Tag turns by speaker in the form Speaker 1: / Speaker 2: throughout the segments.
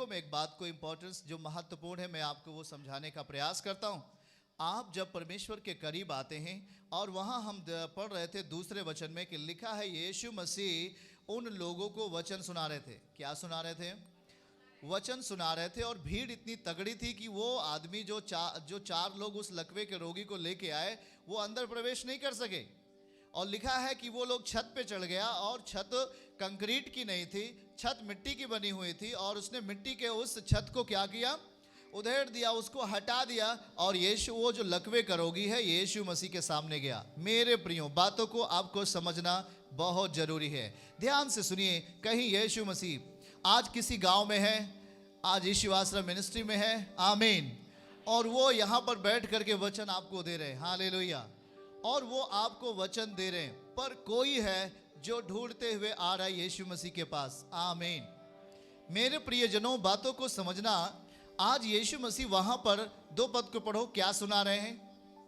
Speaker 1: में एक बात को इंपॉर्टेंस जो महत्वपूर्ण है मैं आपको वो समझाने का प्रयास करता हूँ। आप जब परमेश्वर के करीब आते हैं और वहाँ हम पढ़ रहे थे दूसरे वचन में कि लिखा है यीशु मसीह उन लोगों को वचन सुना रहे थे। क्या सुना रहे थे? वचन सुना रहे थे। और भीड़ इतनी तगड़ी थी कि वो आदमी जो चार लोग उस लकवे के रोगी को लेके आए वो अंदर प्रवेश नहीं कर सके। और लिखा है कि वो लोग छत पे चढ़ गया और छत कंक्रीट की नहीं थी, छत मिट्टी की बनी हुई थी। और उसने मिट्टी के उस छत को क्या किया? उधेड़ दिया, उसको हटा दिया। और यीशु वो जो लकवे का रोगी है यीशु मसीह के सामने गया। मेरे प्रियो, बातों को आपको समझना बहुत जरूरी है। ध्यान से सुनिए। कहीं यीशु मसीह आज किसी गांव में है, आज यीशु आश्रम मिनिस्ट्री में है, आमीन, और वो यहाँ पर बैठ करके वचन आपको दे रहे हैं, हालेलुया, और वो आपको वचन दे रहे हैं। पर कोई है जो ढूंढते हुए आ रहा है यीशु मसीह के पास, आमीन। मेरे प्रियजनों, बातों को समझना। आज यीशु मसीह वहां पर दो पद को पढ़ो, क्या सुना रहे हैं?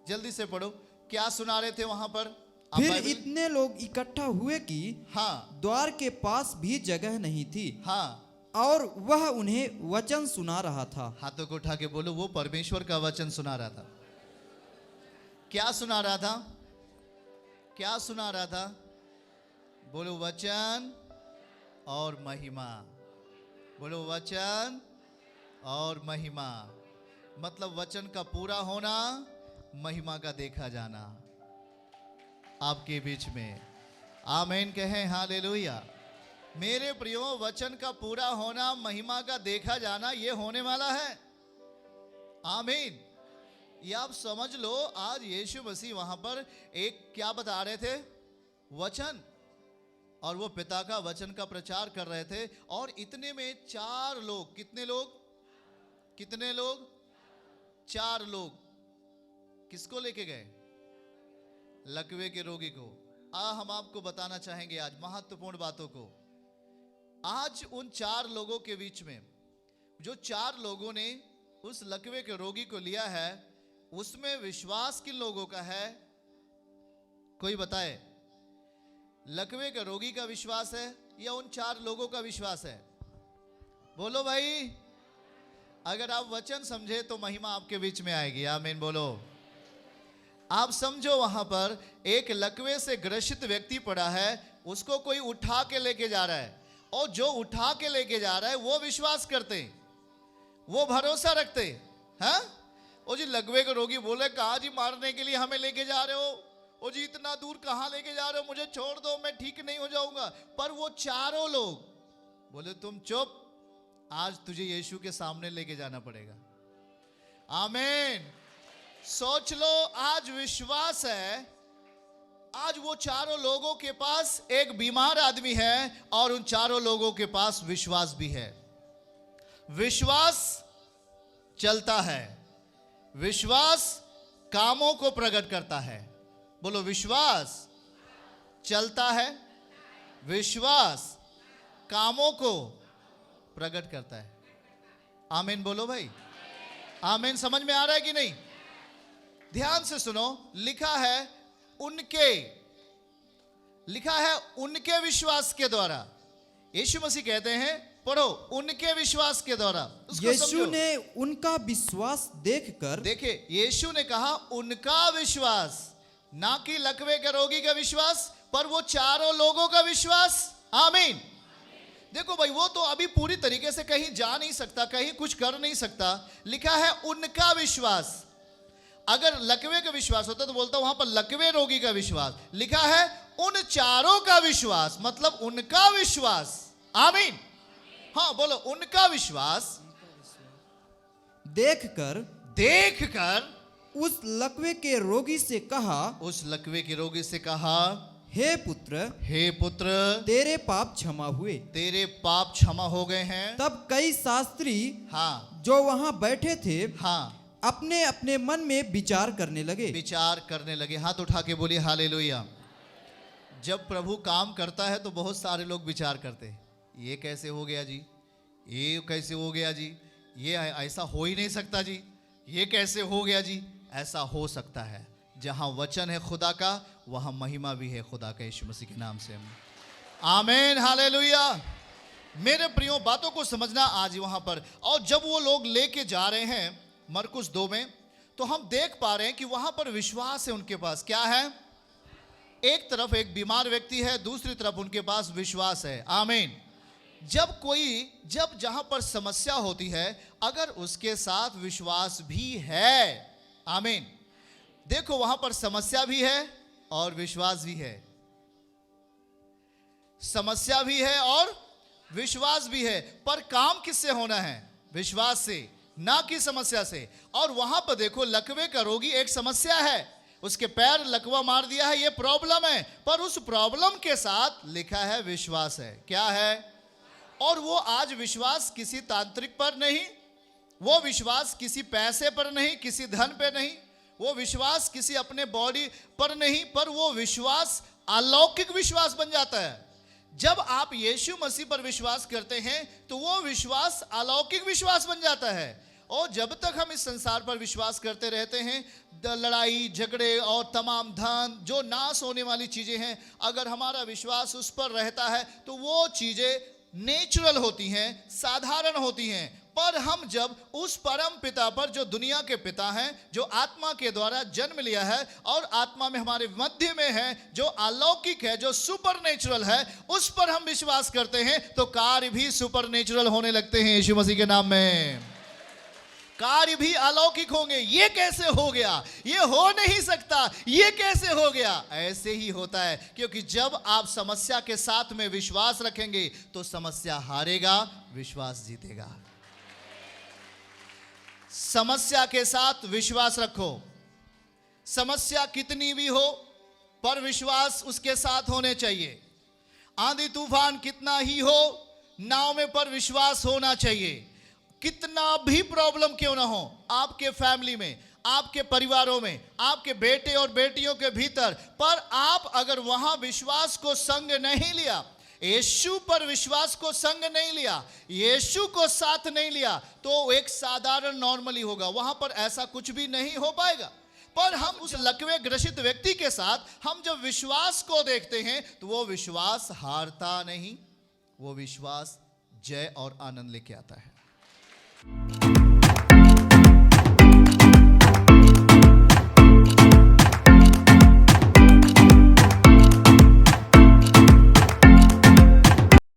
Speaker 1: जल्दी से पढ़ो, क्या सुना रहे थे वहां पर?
Speaker 2: फिर इतने लोग इकट्ठा हुए कि
Speaker 1: हाँ,
Speaker 2: द्वार के पास भी जगह नहीं थी।
Speaker 1: हाँ,
Speaker 2: और वह उन्हें वचन सुना रहा था।
Speaker 1: हाथों को उठा के बोलो, वो परमेश्वर का वचन सुना रहा था। क्या सुना रहा था? क्या सुना रहा था? बोलो, वचन और महिमा। बोलो, वचन और महिमा। मतलब वचन का पूरा होना, महिमा का देखा जाना आपके बीच में, आमीन कहें, हालेलुया। मेरे प्रियो, वचन का पूरा होना, महिमा का देखा जाना, ये होने वाला है, आमीन। ये आप समझ लो। आज यीशु मसीह वहां पर एक क्या बता रहे थे? वचन, और वो पिता का वचन का प्रचार कर रहे थे। और इतने में चार लोग, कितने लोग? कितने लोग? चार लोग। किसको लेके गए? लकवे के रोगी को। हम आपको बताना चाहेंगे आज महत्वपूर्ण बातों को। आज उन चार लोगों के बीच में, जो चार लोगों ने उस लकवे के रोगी को लिया है, उसमें विश्वास किन लोगों का है? कोई बताए। लकवे के रोगी का विश्वास है या उन चार लोगों का विश्वास है? बोलो भाई। अगर आप वचन समझे तो महिमा आपके बीच में आएगी, आमीन बोलो। आप समझो, वहां पर एक लकवे से ग्रसित व्यक्ति पड़ा है, उसको कोई उठा के लेके जा रहा है, और जो उठा के लेके जा रहा है वो विश्वास करते, वो भरोसा रखते हैं। ओ जी, लकवे के रोगी बोले, कहाँ जी मारने के लिए हमें लेके जा रहे हो? ओ जी, इतना दूर कहाँ लेके जा रहे हो? मुझे छोड़ दो, मैं ठीक नहीं हो जाऊंगा। पर वो चारों लोग बोले, तुम चुप, आज तुझे यीशु के सामने लेके जाना पड़ेगा, आमीन। सोच लो, आज विश्वास है। आज वो चारों लोगों के पास एक बीमार आदमी है और उन चारों लोगों के पास विश्वास भी है। विश्वास चलता है, विश्वास कामों को प्रकट करता है। बोलो, विश्वास चलता है, विश्वास कामों को प्रकट करता है, आमीन बोलो भाई, आमीन। समझ में आ रहा है कि नहीं? ध्यान से सुनो। लिखा है उनके विश्वास के द्वारा। यीशु मसीह कहते हैं, पढ़ो, उनके विश्वास के द्वारा।
Speaker 2: यीशु ने उनका विश्वास देखकर,
Speaker 1: देखे, यीशु ने कहा उनका विश्वास, ना कि लकवे के रोगी का विश्वास, पर वो चारों लोगों का विश्वास, आमीन। देखो भाई, वो तो अभी पूरी तरीके से कहीं जा नहीं सकता, कहीं कुछ कर नहीं सकता। लिखा है उनका विश्वास। अगर लकवे का विश्वास होता तो बोलता वहां पर लकवे रोगी का विश्वास। लिखा है उन चारों का विश्वास, मतलब उनका विश्वास, आमीन। हाँ बोलो, उनका विश्वास
Speaker 2: देखकर
Speaker 1: उस
Speaker 2: लकवे के रोगी से कहा, हे पुत्र, तेरे पाप क्षमा हुए।
Speaker 1: तेरे पाप क्षमा हो गए हैं।
Speaker 2: तब कई शास्त्री,
Speaker 1: हाँ,
Speaker 2: जो वहां बैठे थे,
Speaker 1: हाँ,
Speaker 2: अपने अपने मन में विचार करने लगे।
Speaker 1: हाथ उठा के बोलिए हालेलुया। जब प्रभु काम करता है तो बहुत सारे लोग विचार करते हैं, ये कैसे हो गया जी, ये कैसे हो गया जी, ये ऐसा हो ही नहीं सकता जी, ये कैसे हो गया जी। ऐसा हो सकता है। जहां वचन है खुदा का, वहां महिमा भी है खुदा का, यीशु मसीह के नाम से, आमीन हालेलुया। मेरे प्रियो, बातों को समझना आज वहां पर। और जब वो लोग लेके जा रहे हैं मरकुस 2 में, तो हम देख पा रहे हैं कि वहां पर विश्वास है उनके पास। क्या है? एक तरफ एक बीमार व्यक्ति है, दूसरी तरफ उनके पास विश्वास है। आमीन। जब जहां पर समस्या होती है, अगर उसके साथ विश्वास भी है, आमीन। देखो, वहां पर समस्या भी है और विश्वास भी है। समस्या भी है और विश्वास भी है, पर काम किससे होना है? विश्वास से, ना कि समस्या से। और वहां पर देखो, लकवे का रोगी एक समस्या है, उसके पैर लकवा मार दिया है, ये प्रॉब्लम है, पर उस प्रॉब्लम के साथ लिखा है विश्वास है। क्या है? और वो आज विश्वास किसी तांत्रिक पर नहीं, वो विश्वास किसी पैसे पर नहीं, किसी धन पे नहीं, वो विश्वास किसी अपने बॉडी पर नहीं, पर वो विश्वास अलौकिक विश्वास बन जाता है। जब आप यीशु मसीह पर विश्वास करते हैं तो वो विश्वास अलौकिक विश्वास बन जाता है। और जब तक हम इस संसार पर विश्वास करते रहते हैं, लड़ाई झगड़े और तमाम धन जो नाश होने वाली चीजें हैं, अगर हमारा विश्वास उस पर रहता है तो वो चीजें नेचुरल होती हैं, साधारण होती हैं। पर हम जब उस परम पिता पर, जो दुनिया के पिता हैं, जो आत्मा के द्वारा जन्म लिया है और आत्मा में हमारे मध्य में है, जो अलौकिक है, जो सुपर नेचुरल है, उस पर हम विश्वास करते हैं, तो कार्य भी सुपर नेचुरल होने लगते हैं। यीशु मसीह के नाम में कार्य भी अलौकिक होंगे। ये कैसे हो गया? ये हो नहीं सकता, ये कैसे हो गया? ऐसे ही होता है, क्योंकि जब आप समस्या के साथ में विश्वास रखेंगे तो समस्या हारेगा, विश्वास जीतेगा। समस्या के साथ विश्वास रखो। समस्या कितनी भी हो, पर विश्वास उसके साथ होने चाहिए। आंधी तूफान कितना ही हो, नाव में पर विश्वास होना चाहिए। कितना भी प्रॉब्लम क्यों ना हो, आपके फैमिली में, आपके परिवारों में, आपके बेटे और बेटियों के भीतर, पर आप अगर वहां विश्वास को संग नहीं लिया, यीशु पर विश्वास को संग नहीं लिया, यीशु को साथ नहीं लिया, तो एक साधारण नॉर्मली होगा, वहां पर ऐसा कुछ भी नहीं हो पाएगा। पर हम उस लकवे ग्रसित व्यक्ति के साथ हम जब विश्वास को देखते हैं तो वो विश्वास हारता नहीं, वो विश्वास जय और आनंद लेके आता है।